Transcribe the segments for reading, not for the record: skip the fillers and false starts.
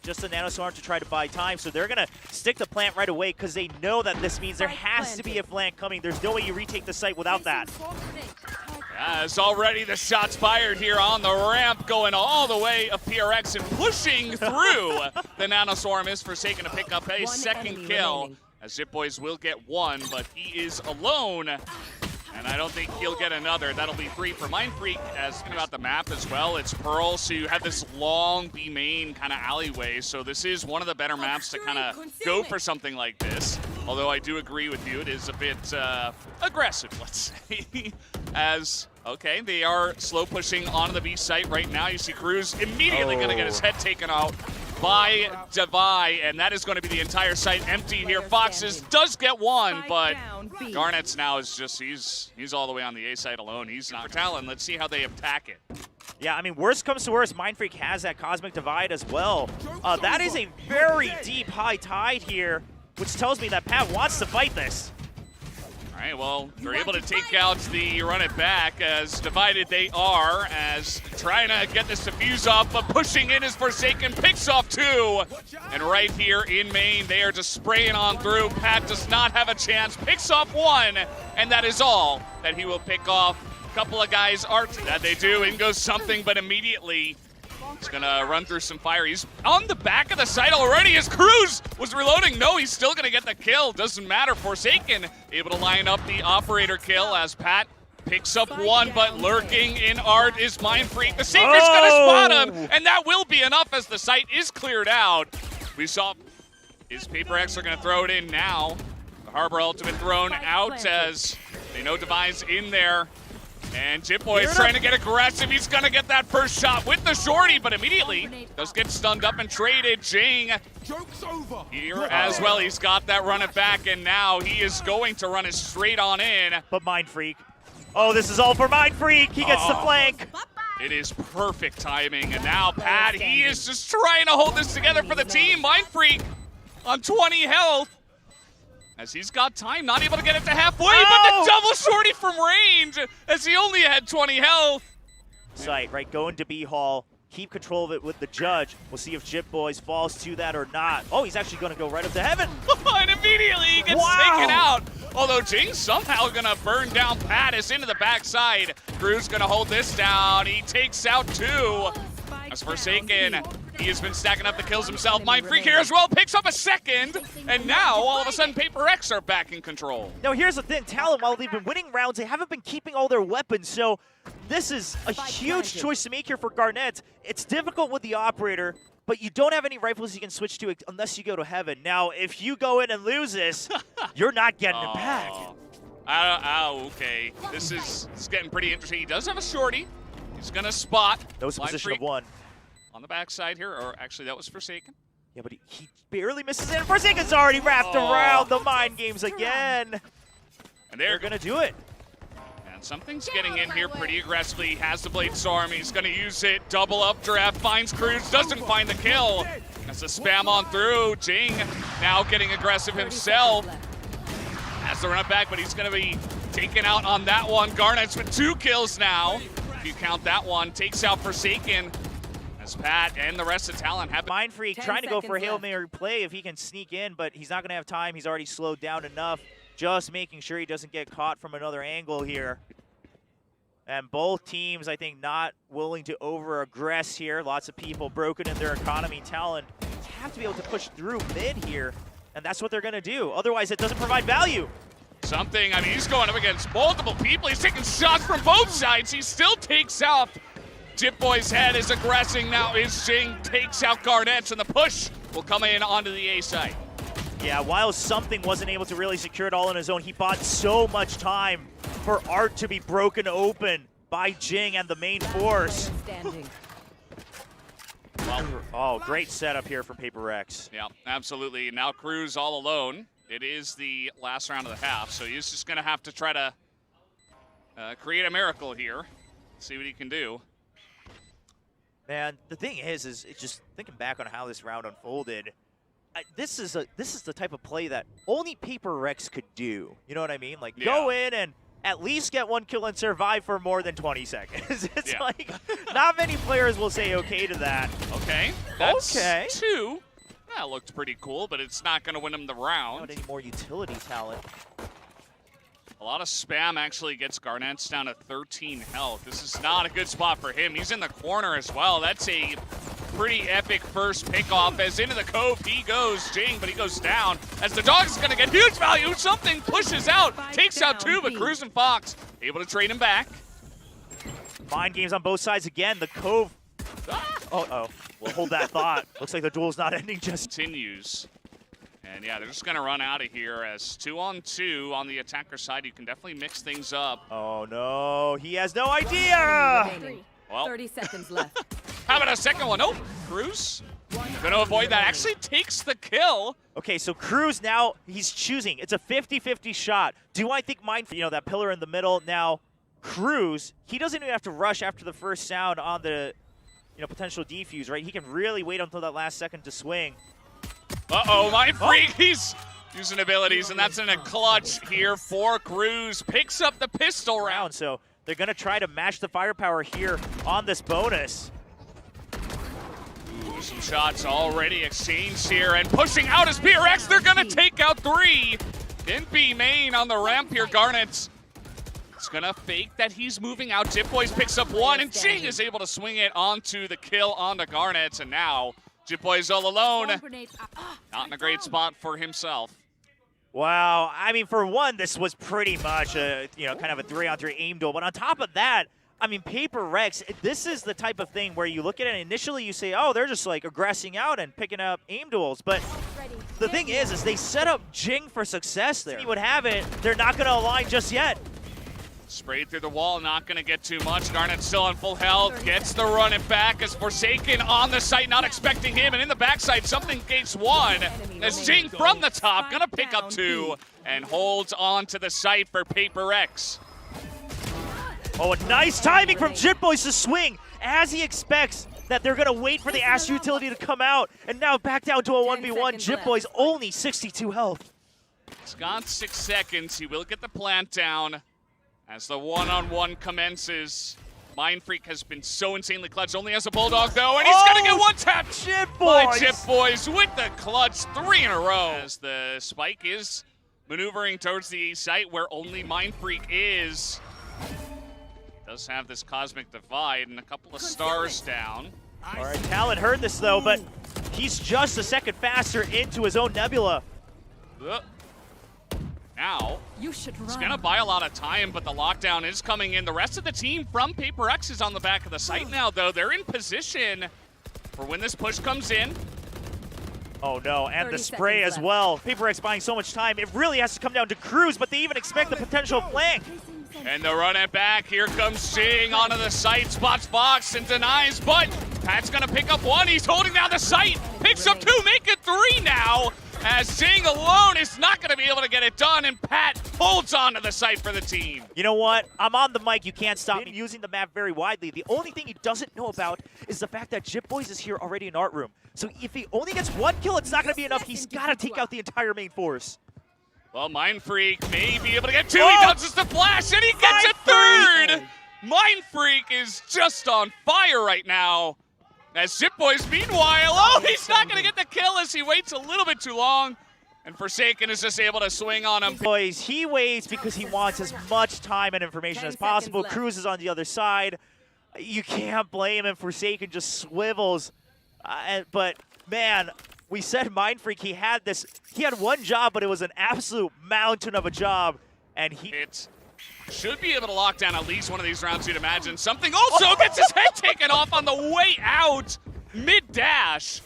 just a nanoswarm to try to buy time. So they're going to stick the plant right away because they know that this means there has to be a flank coming. There's no way you retake the site without that. As already the shots fired here on the ramp, going all the way of PRX and pushing through. The nanoswarm is Forsaken to pick up a second kill. As JitBoyS will get one, but he is alone. And I don't think he'll get another. That'll be 3 for mindfreak. As thinking about the map as well, it's Pearl, so you have this long B main kind of alleyway. So this is one of the better maps to kind of go for something like this. Although I do agree with you, it is a bit aggressive, let's say. As, okay, they are slow pushing onto the B site right now. You see Crws immediately going to get his head taken out by Devi, and that is going to be the entire site empty here. foxz does get one, but garnetS now is just, he's all the way on the A site alone. He's not for Talon. Let's see how they attack it. Yeah, I mean, worst comes to worst, mindfreak has that Cosmic Divide as well. That is a very deep high tide here, which tells me that Patt wants to fight this. All right, well, they're able to take out the run it back, as divided they are, as trying to get this defuse off, but pushing in is Forsaken, picks off 2. And right here in main, they are just spraying on through. Patt does not have a chance, picks off 1, and that is all that he will pick off. A couple of guys art that they do, in goes something, but immediately he's gonna run through some fire. He's on the back of the site already as Crws was reloading. No, he's still gonna get the kill. Doesn't matter. Forsaken able to line up the operator kill as Patt picks up 1, but lurking in art is mindfreak. The Secret's gonna spot him, and that will be enough as the site is cleared out. We saw is PaperX are gonna throw it in now. The Harbor ultimate thrown out as they know Devi's in there. And JitBoyS trying to get aggressive. He's going to get that first shot with the shorty, but immediately does get stunned up and traded. Jinggg here as well. He's got that run it back, and now he is going to run it straight on in. But mindfreak. Oh, this is all for mindfreak. He gets the flank. It is perfect timing. And now Patt, he is just trying to hold this together for the team. mindfreak on 20 health. As he's got time, not able to get it to halfway, but the double shorty from range, as he only had 20 health. Site, right, go into B Hall, keep control of it with the judge. We'll see if JitBoyS falls to that or not. Oh, he's actually going to go right up to heaven. And immediately he gets taken out. Although Jinggg somehow going to burn down Patt is into the backside. Crws going to hold this down. He takes out 2. As Forsaken, he has been stacking up the kills himself. mindfreak here as well, picks up a second, and now all of a sudden PaperX are back in control. Now here's the thing, Talon, while they've been winning rounds, they haven't been keeping all their weapons, so this is a huge choice to make here for garnetS. It's difficult with the operator, but you don't have any rifles you can switch to unless you go to heaven. Now, if you go in and lose this, you're not getting it back. Okay. This is getting pretty interesting. He does have a shorty. He's going to spot. That was a position of 1. On the backside here, or actually that was Forsaken. Yeah, but he barely misses it. Forsaken's already wrapped around the mind games again. And they're going to do it. And something's getting in here pretty aggressively. He has the Blade Storm. He's going to use it. Double up draft. Finds Crws. Doesn't find the kill. That's a spam on through. Jinggg now getting aggressive himself. Has to run it back, but he's going to be taken out on that one. garnetS with 2 kills now. If you count that one. Takes out Forsaken. As Patt and the rest of Talon have mindfreak trying to go for a Hail Mary play if he can sneak in, but he's not going to have time. He's already slowed down enough. Just making sure he doesn't get caught from another angle here. And both teams, I think, not willing to over-aggress here. Lots of people broken in their economy. Talon have to be able to push through mid here, and that's what they're going to do. Otherwise, it doesn't provide value. Something, I mean, he's going up against multiple people. He's taking shots from both sides. He still takes off JitBoyS' head is aggressing now. Jinggg takes out garnetS, and the push will come in onto the A side. Yeah, while something wasn't able to really secure it all on his own, he bought so much time for art to be broken open by Jinggg and the main force. Well, oh, great setup here from PaperX. Yeah, absolutely. Now Crws all alone. It is the last round of the half, so he's just going to have to try to create a miracle here. See what he can do. Man, the thing is just thinking back on how this round unfolded, this is the type of play that only PaperX could do. You know what I mean? Like, go in and at least get 1 kill and survive for more than 20 seconds. It's Yeah. like, not many players will say okay to that. Okay, that's Okay. 2. That looked pretty cool, but it's not going to win him the round. Not any more utility talent. A lot of spam actually gets garnetS down to 13 health. This is not a good spot for him. He's in the corner as well. That's a pretty epic first pickoff as into the cove he goes. Jinggg, but he goes down as the dog's going to get huge value. Something pushes out, takes out 2, but Crws and foxz able to trade him back. Mind games on both sides again. The cove. Uh-oh. We'll hold that thought. Looks like the duel's not ending just. Continues. And yeah, they're just going to run out of here as 2-on-2 on the attacker side. You can definitely mix things up. Oh no, he has no idea. Well, 30 seconds left. how about a second one? Nope. Crws going to avoid that. Actually takes the kill. Okay, so Crws now, he's choosing. It's a 50-50 shot. Do I think that pillar in the middle. Now, Crws, he doesn't even have to rush after the first sound on the potential defuse, right? He can really wait until that last second to swing. Uh-oh, mindfreak. He's using abilities, and that's in a clutch here for Crws. Picks up the pistol round. So they're going to try to match the firepower here on this bonus. Ooh, some shots already exchanged here, and pushing out is PRX. They're going to take out 3. In B main on the ramp here, garnetS. It's going to fake that he's moving out. JitBoyS picks up 1, and Jinggg is able to swing it onto the kill onto garnetS, and now JitBoyS all alone. Not in a great spot for himself. Wow, I mean, for one, this was pretty much a, kind of a 3-on-3 aim duel. But on top of that, I mean, PaperX, this is the type of thing where you look at it and initially you say, oh, they're just like aggressing out and picking up aim duels. But the thing is they set up Jinggg for success there. He would have it, they're not going to align just yet. Sprayed through the wall, not going to get too much. garnetS still on full health, gets the run it back as Forsaken on the site, not expecting him, and in the backside, something gates 1. As Jinggg from the top, going to pick up 2, and holds on to the site for PaperX. Oh, a nice timing from JitBoyS to swing as he expects that they're going to wait for the Astro utility to come out, and now back down to a 1v1. JitBoyS only 62 health. He's got 6 seconds. He will get the plant down. As the one-on-one commences, mindfreak has been so insanely clutch. Only has a bulldog though, and he's gonna get one tap. JitBoyS with the clutch 3 in a row. As the spike is maneuvering towards the site where only mindfreak is. Does have this cosmic divide and a couple of stars down. All right, Talon heard this though, but he's just a second faster into his own nebula. Now, It's going to buy a lot of time, but the lockdown is coming in. The rest of the team from PaperX is on the back of the site now, though. They're in position for when this push comes in. Oh no, and the spray as well. PaperX buying so much time. It really has to come down to Crws, but they even expect the potential flank. And the run it back. Here comes Jinggg onto the site, spots foxz and denies, but Patt's going to pick up 1. He's holding down the site, picks up 2, make it 3 now. As Jinggg alone is not going to be able to get it done, and Patt holds on to the site for the team. You know what? I'm on the mic. You can't stop me using the map very widely. The only thing he doesn't know about is the fact that JitBoyS is here already in Art Room. So if he only gets 1 kill, it's not going to be enough. He's got to take out the entire main force. Well, mindfreak may be able to get 2. He dodges the flash, and he gets a 3rd. mindfreak is just on fire right now. As JitBoyS, meanwhile, he's not going to get the kill as he waits a little bit too long. And Forsaken is just able to swing on him. Boys, he waits because he wants as much time and information as possible. Crws is on the other side. You can't blame him. Forsaken just swivels. But, man, we said mindfreak, he had one job, but it was an absolute mountain of a job. And he should be able to lock down at least one of these rounds, you'd imagine. Something also gets his head taken off on the way out, mid-dash,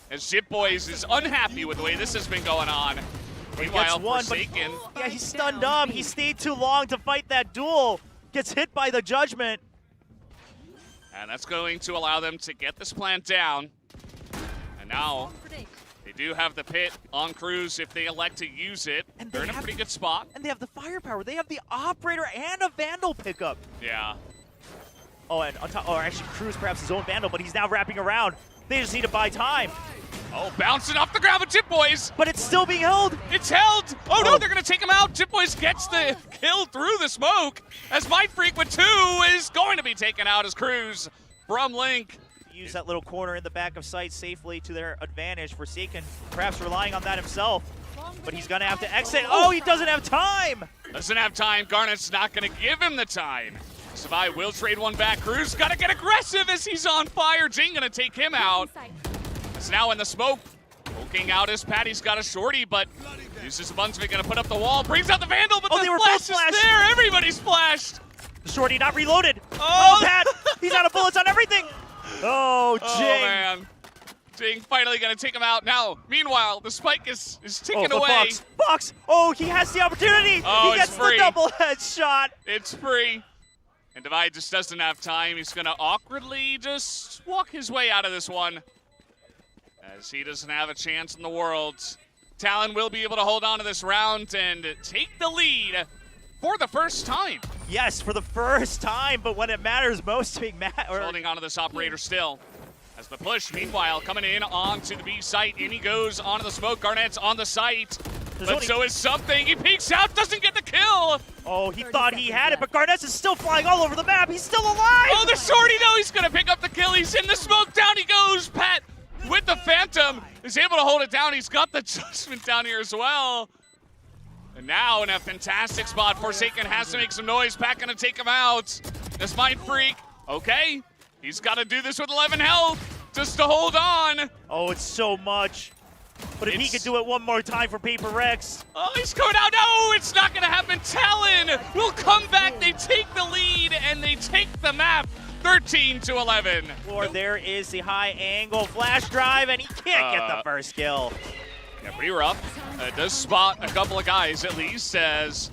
as JitBoyS is unhappy with the way this has been going on. Meanwhile, Forsaken. Yeah, he's stunned up. He stayed too long to fight that duel. Gets hit by the judgment. And that's going to allow them to get this plant down. And now they do have the pit on Crws if they elect to use it. And they're in a pretty good spot. And they have the firepower. They have the operator and a Vandal pickup. Yeah. Oh, and on top, or actually Crws perhaps his own Vandal, but he's now wrapping around. They just need to buy time. Oh, bouncing off the ground with JitBoyS. But it's still being held. It's held. Oh, no, they're going to take him out. JitBoyS gets the kill through the smoke as mindfreak with 2 is going to be taken out as Crws from Link. Use that little corner in the back of sight safely to their advantage. Forsaken perhaps relying on that himself, but he's going to have to exit. Oh, he doesn't have time. Doesn't have time. garnetS not going to give him the time. Savai will trade one back. Crws got to get aggressive as he's on fire. Jinggg going to take him out. It's now in the smoke. Poking out his Patt. He's got a shorty, but uses a Bunsvik, going to put up the wall. Brings out the Vandal, but the flash is there. Everybody's flashed. Shorty not reloaded. Oh, Patt. He's out of bullets on everything. Oh, Jinggg. Oh, man. Jinggg finally going to take him out. Now, meanwhile, the spike is ticking away. foxz. foxz. Oh, he has the opportunity. Oh, he gets the double headshot. It's free. And Divide just doesn't have time. He's going to awkwardly just walk his way out of this one, as he doesn't have a chance in the world. Talon will be able to hold on to this round and take the lead for the first time. Yes, for the first time, but when it matters most, being holding on to this operator still. As the push, meanwhile, coming in onto the B site. In he goes onto the smoke. garnetS on the site. But so is something. He peeks out, doesn't get the kill. Oh, he thought he had it, but garnetS is still flying all over the map. He's still alive. Oh, the shorty, though. He's going to pick up the kill. He's in the smoke. Down he goes. Patt with the Phantom is able to hold it down. He's got the Judgment down here as well. And now in a fantastic spot, Forsaken has to make some noise. Patt going to take him out. This mindfreak. Okay. He's got to do this with 11 health just to hold on. Oh, it's so much. But if he could do it one more time for paperX. Oh, he's coming out. No, it's not going to happen. Talon will come back. They take the lead, and they take the map 13-11. Or there is the high angle flash drive, and he can't get the first kill. Yeah, pretty rough. Does spot a couple of guys at least, as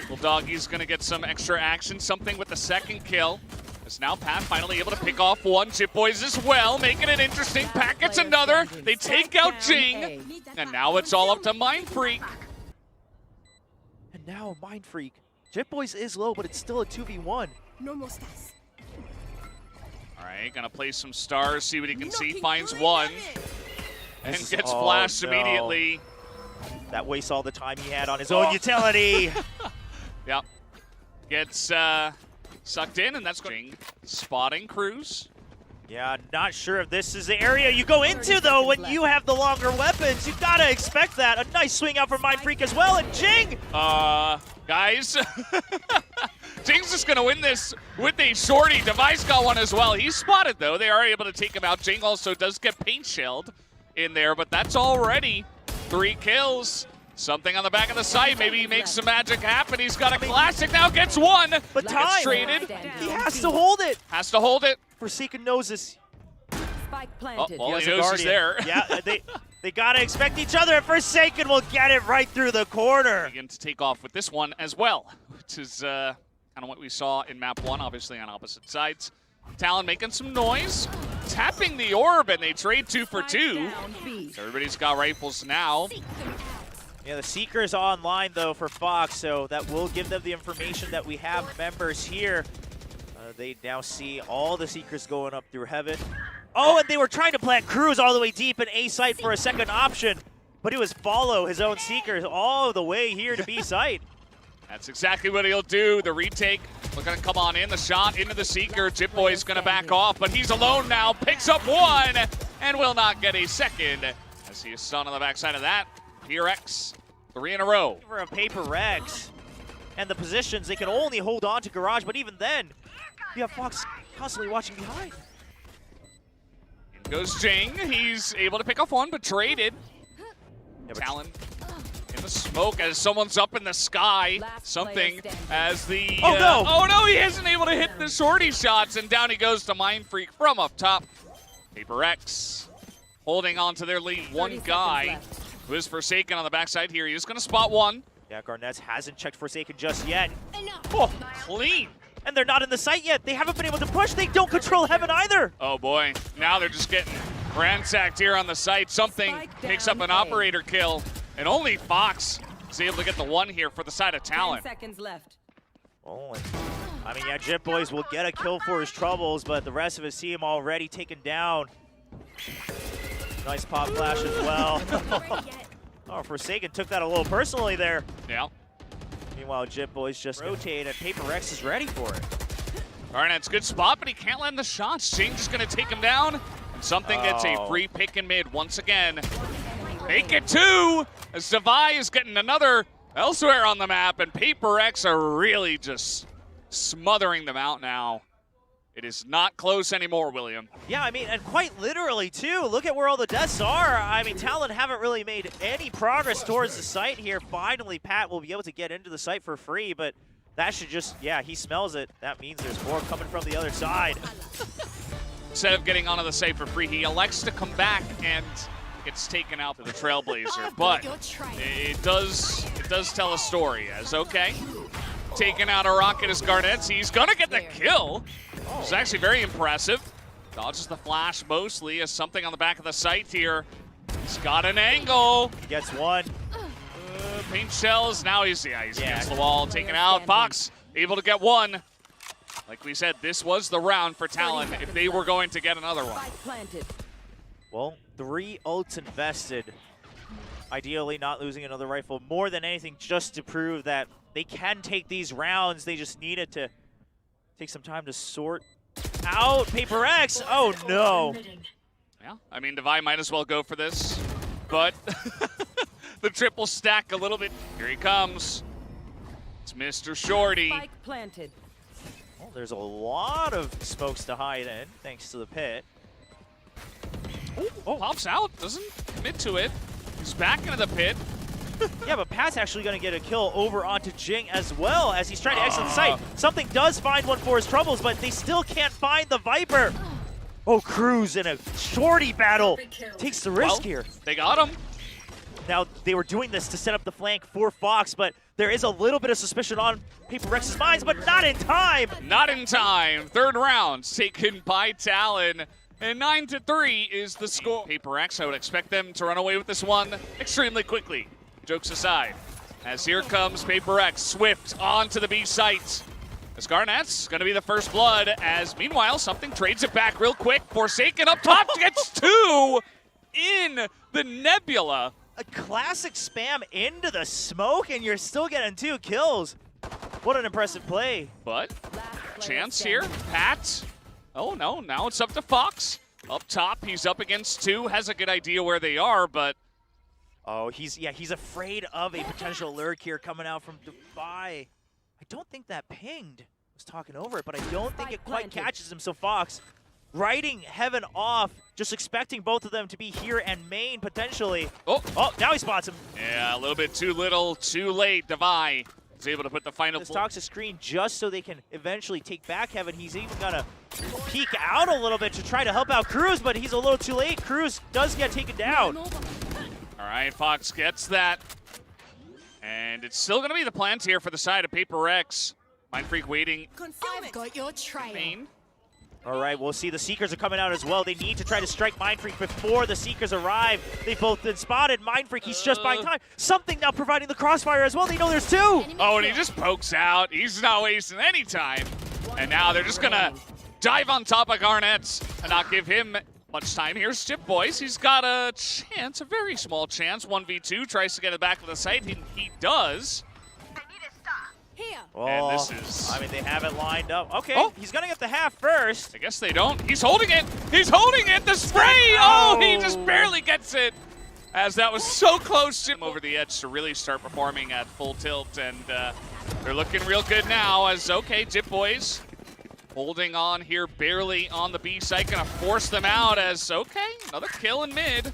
Little Doggy's going to get some extra action, something with the second kill. As now Patt finally able to pick off one. JitBoyS as well, making it interesting. Patt gets another. They take out Jinggg, and now it's all up to mindfreak. And now mindfreak. JitBoyS is low, but it's still a 2v1. No more stars. All right, gonna play some stars, see what he can see. Finds one, and gets flashed immediately. That wastes all the time he had on his own utility. Yep. Gets sucked in, and that's Jinggg spotting Crws. Yeah, not sure if this is the area you go into, though, when you have the longer weapons. You've got to expect that. A nice swing out from mindfreak as well, and Jinggg! Guys, Jingg's just going to win this with a shorty. Device got one as well. He's spotted, though. They are able to take him out. Jinggg also does get paint shelled in there, but that's already 3 kills. Something on the back of the site. Maybe he makes some magic happen. He's got a classic now, gets one. But time. Traded. He has to hold it. Has to hold it. Forsaken knows this. Spike planted. All he knows is there. Yeah, they got to expect each other, and Forsaken will get it right through the corner. Begin to take off with this one as well, which is kind of what we saw in map 1, obviously on opposite sides. Talon making some noise, tapping the orb, and they trade 2 for 2. Everybody's got rifles now. Yeah, the Seeker's online, though, for foxz, so that will give them the information that we have members here. They now see all the Seekers going up through heaven. Oh, and they were trying to plant Crws all the way deep in A site for a second option, but it was follow his own Seekers all the way here to B site. That's exactly what he'll do. The retake, looking to come on in. The shot into the Seeker. JitBoyS going to back off, but he's alone now. Picks up one and will not get a second, as he is stunned on the backside of that. PRX, 3 in a row. For a paperX and the positions, they can only hold on to Garage, but even then, you have foxz constantly watching behind. In goes Jinggg. He's able to pick off one, but traded. Yeah, Talon in the smoke as someone's up in the sky. Something as the... Oh, no! Oh, no, he isn't able to hit the shorty shots, and down he goes to mindfreak from up top. paperX holding on to their lead. One guy who is Forsaken on the backside here. He is going to spot one. Yeah, garnetS hasn't checked Forsaken just yet. Oh, clean. And they're not in the site yet. They haven't been able to push. They don't control heaven either. Oh, boy. Now they're just getting ransacked here on the site. Something picks up an operator kill. And only foxz is able to get the one here for the side of Talon. 10 seconds left. Oh, I mean, yeah, JitBoyS will get a kill for his troubles, but the rest of his team already taken down. nice pop flash as well. Oh, Forsaken took that a little personally there. Yeah. Meanwhile, JitBoyS just rotate, and paperX is ready for it. garnetS, good spot, but he can't land the shots. Jinggg is going to take him down. And something gets a free pick in mid once again. Make it 2, as Devi is getting another elsewhere on the map, and paperX are really just smothering them out now. It is not close anymore, William. Yeah, I mean, and quite literally, too. Look at where all the deaths are. I mean, Talon haven't really made any progress towards the site here. Finally, Patt will be able to get into the site for free, but that should just, yeah, he smells it. That means there's more coming from the other side. Instead of getting onto the site for free, he elects to come back and gets taken out to the Trailblazer. But it does tell a story as, okay, taking out a rocket as garnetS. He's gonna get the kill. It's actually very impressive. Dodges the flash mostly as something on the back of the site here. He's got an angle. Gets one. Paint shells. Now he's against the wall, taken out. foxz able to get one. Like we said, this was the round for Talon if they were going to get another one. Well, 3 ults invested. Ideally not losing another rifle. More than anything, just to prove that they can take these rounds. They just needed to take some time to sort out paperX. Oh, no. Yeah, I mean, Devi might as well go for this. But the triple stack a little bit. Here he comes. It's Mr. Shorty. Spike planted. Well, there's a lot of smokes to hide in, thanks to the pit. Oh, pops out, doesn't commit to it. He's back into the pit. Yeah, but Patt's actually going to get a kill over onto Jinggg as well as he's trying to exit the site. Something does find one for his troubles, but they still can't find the Viper. Oh, Crws in a shorty battle takes the risk here. They got him. Now, they were doing this to set up the flank for foxz, but there is a little bit of suspicion on paperX's minds, but not in time. Not in time. Third round taken by Talon. And 9-3 is the score. paperX, I would expect them to run away with this one extremely quickly. Jokes aside, as here comes paperX, swift onto the B site. As garnetS gonna be the first blood, as meanwhile, something trades it back real quick. Forsaken up top gets 2 in the nebula. A classic spam into the smoke, and you're still getting 2 kills. What an impressive play. But, chance here, Patt. Oh no, now it's up to foxz. Up top, he's up against 2, has a good idea where they are, but oh, he's afraid of a potential lurk here coming out from Devi. I don't think that pinged. I was talking over it, but I don't think it quite catches him. So foxz, riding Heaven off, just expecting both of them to be here and main potentially. Oh, now he spots him. Yeah, a little bit too little, too late. Devi is able to put the final. This toxic screen just so they can eventually take back Heaven. He's even gonna peek out a little bit to try to help out Crws, but he's a little too late. Crws does get taken down. All right, foxz gets that. And it's still going to be the plant here for the side of paperX. mindfreak waiting. I've got your trail. Main. All right, we'll see the Seekers are coming out as well. They need to try to strike mindfreak before the Seekers arrive. They've both been spotted. mindfreak, he's just buying time. Something now providing the crossfire as well. They know there's 2. Oh, and he just pokes out. He's not wasting any time. And now they're just going to dive on top of garnetS and not give him much time. Here's JitBoyS. He's got a chance, a very small chance. 1v2, tries to get it back to the site. He does. Here. Oh, and this is... I mean, they have it lined up. Okay, he's going to get the half first. I guess they don't. He's holding it. He's holding it. The spray. Oh, he just barely gets it. As that was so close to him over the edge to really start performing at full tilt. And they're looking real good now as, okay, JitBoyS holding on here barely on the B site. Gonna force them out as, okay, another kill in mid.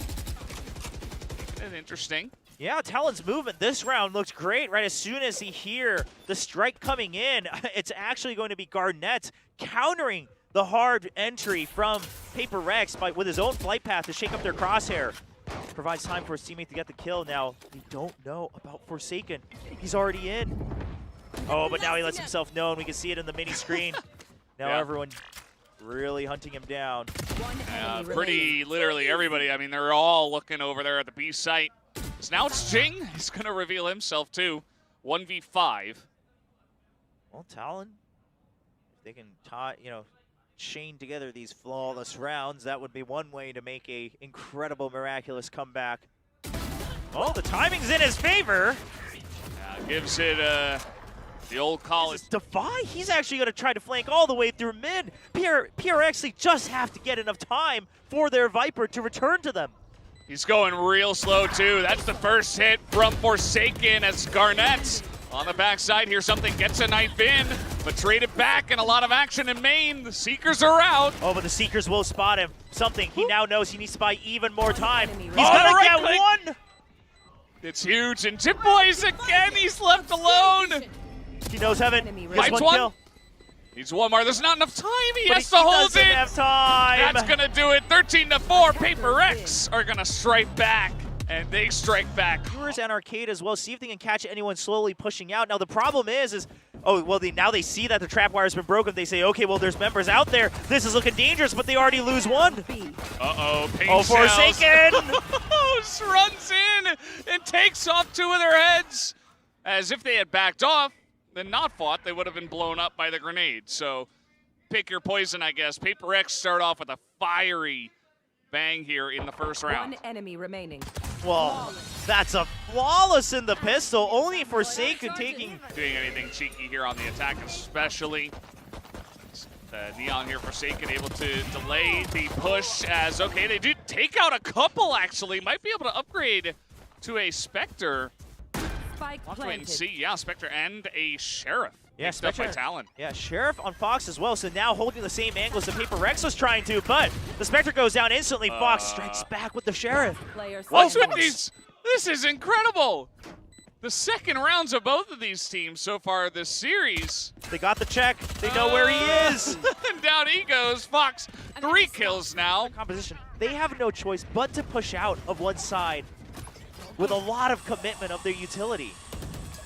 Interesting. Yeah, Talon's movement this round looked great. Right as soon as he hear the strike coming in, it's actually going to be garnetS countering the hard entry from paperX with his own flight path to shake up their crosshair. Provides time for his teammate to get the kill. Now, they don't know about Forsaken. He's already in. Oh, but now he lets himself know, and we can see it in the mini screen. Now everyone really hunting him down. Pretty literally everybody. I mean, they're all looking over there at the B site. So now it's Jinggg. He's going to reveal himself too. 1v5. Well, Talon, if they can tie, chain together these flawless rounds. That would be one way to make a incredible, miraculous comeback. Oh, the timing's in his favor. Gives it the old college. Defy, he's actually going to try to flank all the way through mid. PRX, they just have to get enough time for their Viper to return to them. He's going real slow too. That's the first hit from Forsaken as garnetS on the backside here. Something gets a knife in, but traded back and a lot of action in main. The Seekers are out. Oh, but the Seekers will spot him. Something, he now knows he needs to buy even more time. He's Oh, gonna right get click. one! It's huge, and JitBoyS again, he's left alone. He knows heaven. Fights Gets one. kill. Needs one more, there's not enough time, he But has to hold doesn't it. have time. That's gonna do it, 13-4, PaperX are gonna strike back, and they strike back. Crws and Arcade as well, see if they can catch anyone slowly pushing out. Now the problem is oh, well, now they see that the trap wire has been broken. They say, okay, well, there's members out there. This is looking dangerous, but they already lose one. Uh-oh, pain Oh, shells. Forsaken! Runs in and takes off two of their heads. As if they had backed off, then not fought, they would have been blown up by the grenade. So pick your poison, I guess. PaperX start off with a fiery bang here in the first round. One enemy remaining. Well, that's a flawless in the pistol. Only Forsaken taking... Doing anything cheeky here on the attack, especially. Neon here, Forsaken able to delay the push as, okay, they do take out a couple actually. Might be able to upgrade to a Spectre. Spike We'll have to wait and planted. see. Yeah, Spectre and a Sheriff. Yeah, Picked up by Spectre. Talon. Yeah, Sheriff on foxz as well, so now holding the same angles that PaperX was trying to, but the Spectre goes down instantly. foxz strikes back with the Sheriff. Player What's with standing. these? This is incredible. The second rounds of both of these teams so far this series. They got the check. They know where he is. And down he goes. foxz, 3 kills now. Composition. They have no choice but to push out of one side with a lot of commitment of their utility.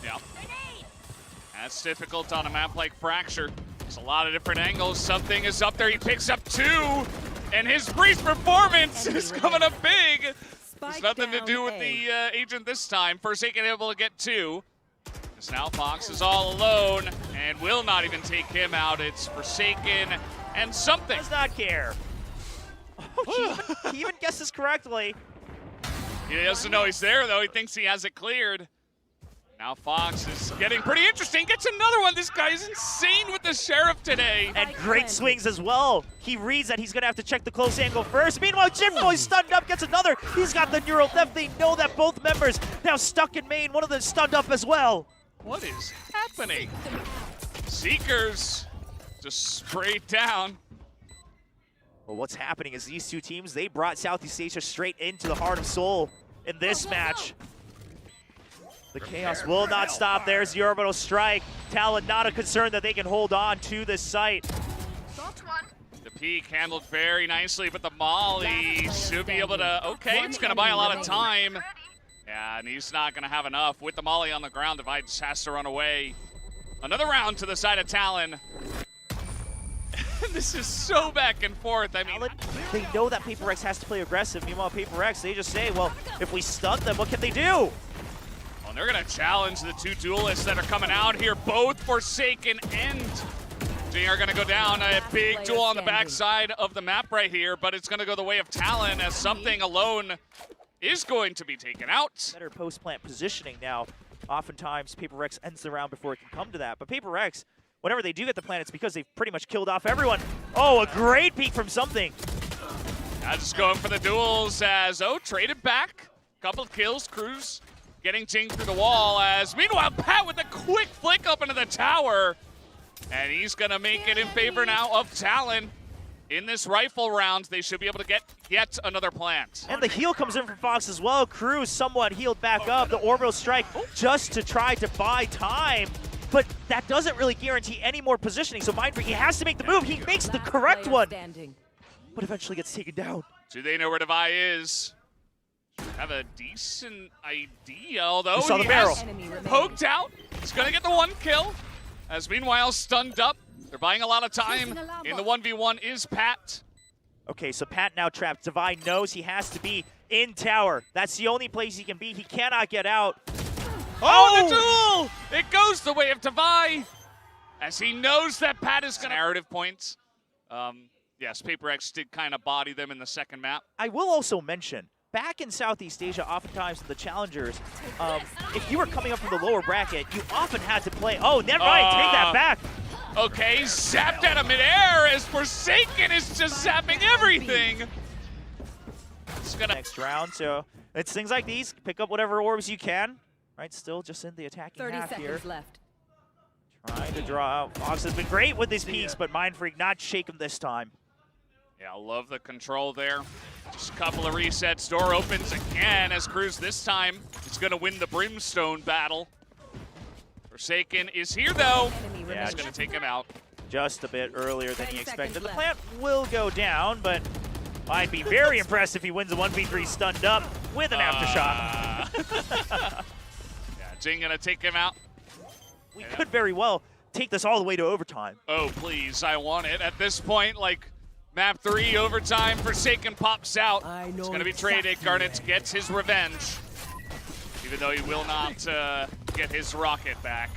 Yeah. That's difficult on a map like Fracture. There's a lot of different angles. Something is up there. He picks up 2. And his Breeze performance is coming up big. There's nothing to do with the agent this time. Forsaken able to get 2. Because now foxz is all alone and will not even take him out. It's Forsaken and something. Does not care. Oh, he even guesses correctly. He doesn't know he's there, though. He thinks he has it cleared. Now foxz is getting pretty interesting. Gets another one. This guy is insane with the Sheriff today. And great swings as well. He reads that he's going to have to check the close angle first. Meanwhile, JitBoyS stunned up, gets another. He's got the neural theft. They know that both members now stuck in main. One of them stunned up as well. What is happening? Seekers just sprayed down. Well, what's happening is these two teams, they brought Southeast Asia straight into the heart of Seoul in this match. The chaos will not stop. There's the orbital strike. Talon not a concern that they can hold on to this site. The peak handled very nicely, but the Molly should be able to, okay, it's going to buy a lot of time. Yeah, and he's not going to have enough. With the Molly on the ground, Divide just has to run away. Another round to the side of Talon. This is so back and forth. I mean, They know that PaperX has to play aggressive. Meanwhile, PaperX, they just say, well, if we stun them, what can they do? well, they're going to challenge the 2 duelists that are coming out here. Both Forsaken and Jinggg are going to go down. A big duel on the backside of the map right here, but it's going to go the way of Talon as something alone is going to be taken out. Better post-plant positioning now. Oftentimes, PaperX ends the round before it can come to that. But PaperX, whenever they do get the plant, it's because they've pretty much killed off everyone. Oh, a great peek from something. Now just going for the duels as, traded back. Couple of kills, Crws getting Jinggg through the wall as, meanwhile, Patt with a quick flick up into the tower. And he's going to make it in favor now of Talon. In this rifle round, they should be able to get yet another plant. And the heal comes in from foxz as well. Crws somewhat healed back up. The orbital strike just to try to buy time. But that doesn't really guarantee any more positioning. So mindfreak, he has to make the move. He makes the correct one, but eventually gets taken down. Do they know where Devi is? Have a decent idea, although You saw the he barrel. has poked out. He's going to get the 1 kill. As meanwhile, stunned up. They're buying a lot of time. In the 1v1 is Patt. Okay, so Patt now trapped. Devi knows he has to be in tower. That's the only place he can be. He cannot get out. Oh, the duel! It goes the way of Devi. As he knows that Patt is going to narrative points Yes, PaperX did kind of body them in the second map. I will also mention, back in Southeast Asia, oftentimes the challengers, if you were coming up from the lower bracket, you often had to play. Oh, never mind, take that back. Okay, zapped out of midair as Forsaken is just zapping everything. It's gonna Next round, so it's things like these. Pick up whatever orbs you can. Right, still just in the attacking 30 half seconds here. left. Trying to draw out. foxz has been great with his piece, but mindfreak not shake him this time. Yeah, I love the control there. Just a couple of resets. Door opens again as Crws this time is going to win the Brimstone battle. Forsaken is here though. Yeah, He's going to take him out. Just a bit earlier than 10 he expected. seconds The plant will go down, but I'd be very impressed if he wins a 1v3 stunned up with an aftershock. Yeah, Jinggg going to take him out. We could very well take this all the way to overtime. Oh, please, I want it. At this point, like, map 3, overtime, Forsaken pops out. It's going to be traded. garnetS gets his revenge, even though he will not get his rocket back.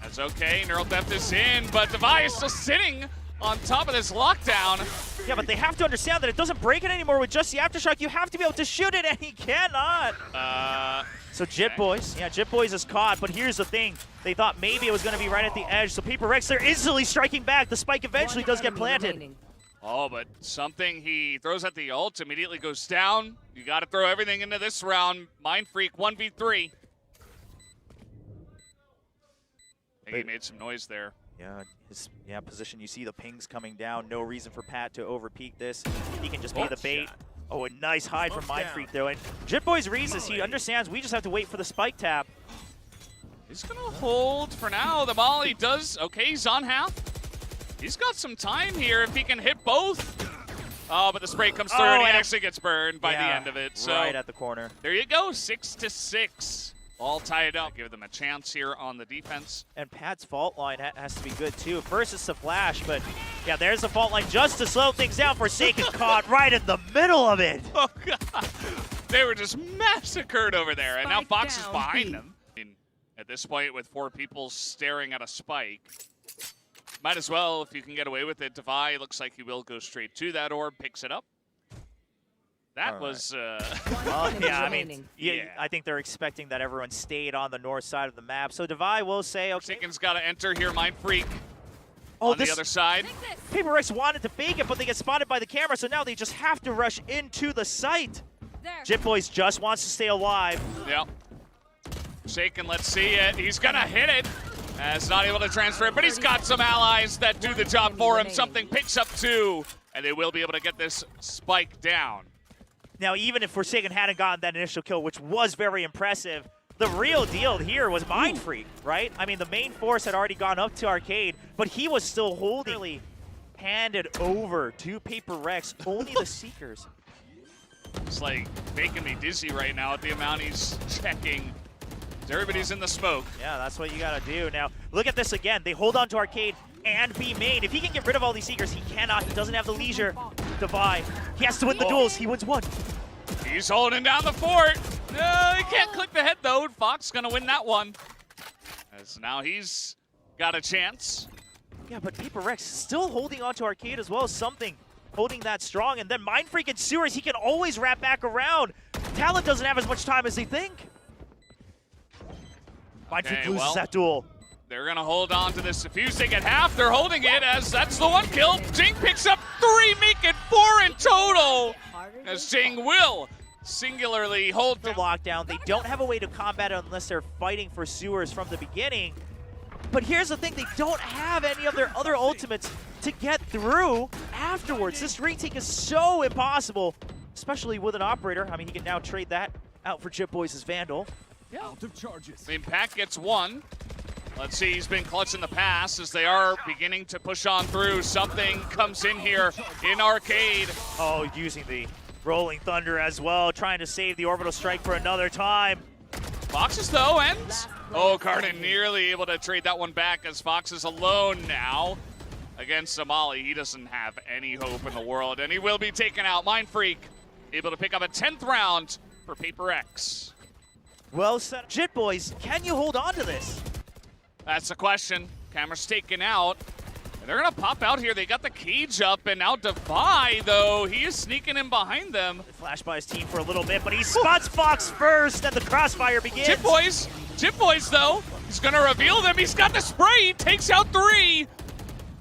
That's okay. Neural Theft is in, but DJBoyS is still sitting on top of this lockdown. Yeah, but they have to understand that it doesn't break it anymore with just the aftershock. You have to be able to shoot it, and he cannot. So JitBoyS, yeah, JitBoyS is caught, but here's the thing. They thought maybe it was going to be right at the edge, so PaperX, they're instantly striking back. The spike eventually does get planted. Remaining. Oh, but something he throws at the ult immediately goes down. You got to throw everything into this round. mindfreak 1v3. I think he made some noise there. Yeah, his position, you see the pings coming down. No reason for Patt to overpeak this. He can just be the bait. Oh, a nice hide from mindfreak though. And JitBoyS reads this. He understands we just have to wait for the spike tap. He's going to hold for now. The Molly does. Okay, he's on half. He's got some time here if he can hit both. Oh, but the spray comes through and he actually gets burned by the end of it. So right at the corner. There you go, 6-6. All tied up. Give them a chance here on the defense. And Patt's fault line has to be good too. First it's the flash, but yeah, there's the fault line just to slow things down. Forsaken caught right in the middle of it. Oh, God. They were just massacred over there. And now foxz is behind them. At this point, with 4 people staring at a spike, might as well, if you can get away with it. DJBoyS looks like he will go straight to that orb, picks it up. That was, well, yeah, I mean, I think they're expecting that everyone stayed on the north side of the map. So DJBoyS will say, okay. Forsaken's got to enter here, mindfreak on the other side. PaperX wanted to fake it, but they get spotted by the camera, so now they just have to rush into the site. JitBoyS just wants to stay alive. Yep. Forsaken, let's see it. He's going to hit it. As not able to transfer it, but he's got some allies that do the job for him. Something picks up 2, and they will be able to get this spike down. Now, even if Forsaken hadn't gotten that initial kill, which was very impressive, the real deal here was mindfreak, right? I mean, the main force had already gone up to Arcade, but he was still holding, handed over to PaperX, only the Seekers. It's like making me dizzy right now at the amount he's checking. Everybody's in the smoke. Yeah, that's what you gotta do. Now, look at this again. They hold on to Arcade and B main. If he can get rid of all these Seekers, he cannot. He doesn't have the leisure to buy. He has to win the duels. He wins 1. He's holding down the fort. No, he can't click the head, though. foxz gonna win that one. As now he's got a chance. Yeah, but PaperX still holding on to Arcade as well as something. Holding that strong. And then mindfreak and Sewers, he can always wrap back around. Talon doesn't have as much time as they think. mindfreak loses that duel. They're going to hold on to this defuse. They get half. They're holding it as that's the 1 kill. Jinggg picks up 3, make it 4 in total. As Jinggg will singularly hold the lockdown. They don't have a way to combat it unless they're fighting for Sewers from the beginning. But here's the thing, they don't have any of their other ultimates to get through afterwards. This retake is so impossible, especially with an operator. I mean, he can now trade that out for JitBoyS' Vandal. Out of charges. I mean, Patt gets 1. Let's see, he's been clutch in the past as they are beginning to push on through. Something comes in here in Arcade. Oh, using the Rolling Thunder as well, trying to save the orbital strike for another time. foxz though ends. Oh, garnetS nearly able to trade that one back as foxz is alone now against Somali. He doesn't have any hope in the world, and he will be taken out. mindfreak able to pick up a 10th round for PaperX. Well said. JitBoyS, can you hold on to this? That's the question. Camera's taken out. And they're gonna pop out here. They got the cage up, and now Devi, though, he is sneaking in behind them. Flashed by his team for a little bit, but he spots foxz first, and the crossfire begins. JitBoyS, though, he's gonna reveal them. He's got the spray, he takes out 3.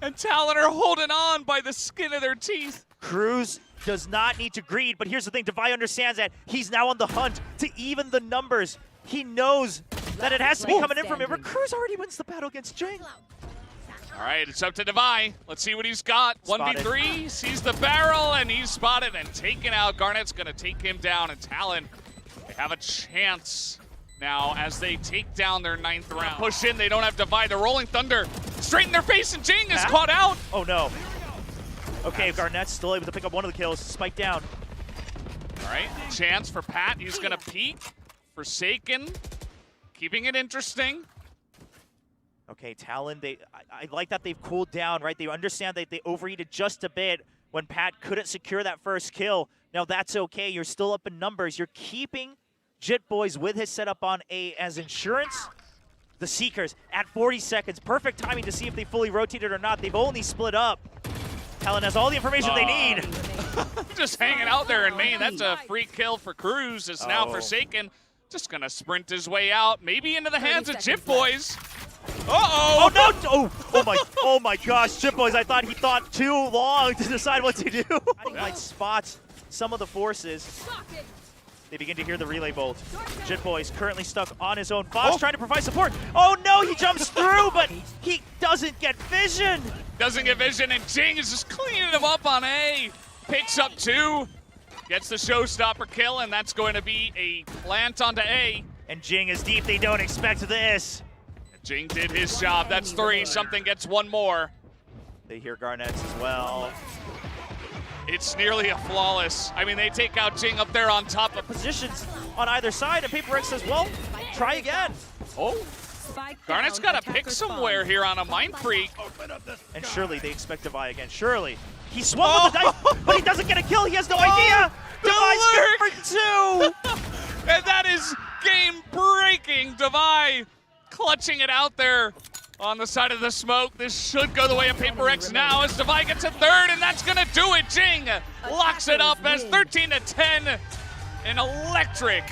And Talon are holding on by the skin of their teeth. Crws does not need to greed, but here's the thing, Devi understands that he's now on the hunt to even the numbers. He knows that it has to be coming in from him, but Crws already wins the battle against Jinggg. All right, it's up to Devi. Let's see what he's got. Spotted. 1v3, sees the barrel, and he's spotted and taken out. garnetS gonna take him down, and Talon, they have a chance now as they take down their 9th round. Push in, they don't have Devi. The Rolling Thunder straight in their face, and Jinggg is caught out. Oh no. Okay, garnetS still able to pick up one of the kills. Spike down. All right, chance for Patt. He's gonna peek. Forsaken, keeping it interesting. Okay, Talon, I like that they've cooled down, right? They understand that they overheated just a bit when Patt couldn't secure that first kill. Now that's okay, you're still up in numbers. You're keeping JitBoyS with his setup on A as insurance. The Seekers at 40 seconds. Perfect timing to see if they fully rotated or not. They've only split up. Talon has all the information they need. Just hanging out there in main. That's a free kill for Crws. It's now Forsaken. Just gonna sprint his way out, maybe into the hands of JitBoyS. Uh-oh! Oh no! Oh my gosh, JitBoyS, I thought he thought too long to decide what to do. Light spots some of the forces. They begin to hear the relay bolt. JitBoyS currently stuck on his own. foxz trying to provide support. Oh no, he jumps through, but he doesn't get vision. Doesn't get vision, and Jinggg is just cleaning him up on A. Picks up 2. Gets the showstopper kill, and that's going to be a plant onto A. And Jinggg is deep, they don't expect this. Jinggg did his job, that's 3, something gets 1 more. They hear garnetS as well. It's nearly a flawless. I mean, they take out Jinggg up there on top of Positions on either side, and paperX says, well, try again. Oh, garnetS got to pick somewhere here on a mindfreak. And surely they expect Devi again, surely. He swung with the dice, but he doesn't get a kill, he has no idea! Devi's good for 2! And that is game-breaking. Devi clutching it out there on the side of the smoke. This should go the way of paperX now as Devi gets a 3rd, and that's gonna do it. Jinggg locks it up as 13-10. An electric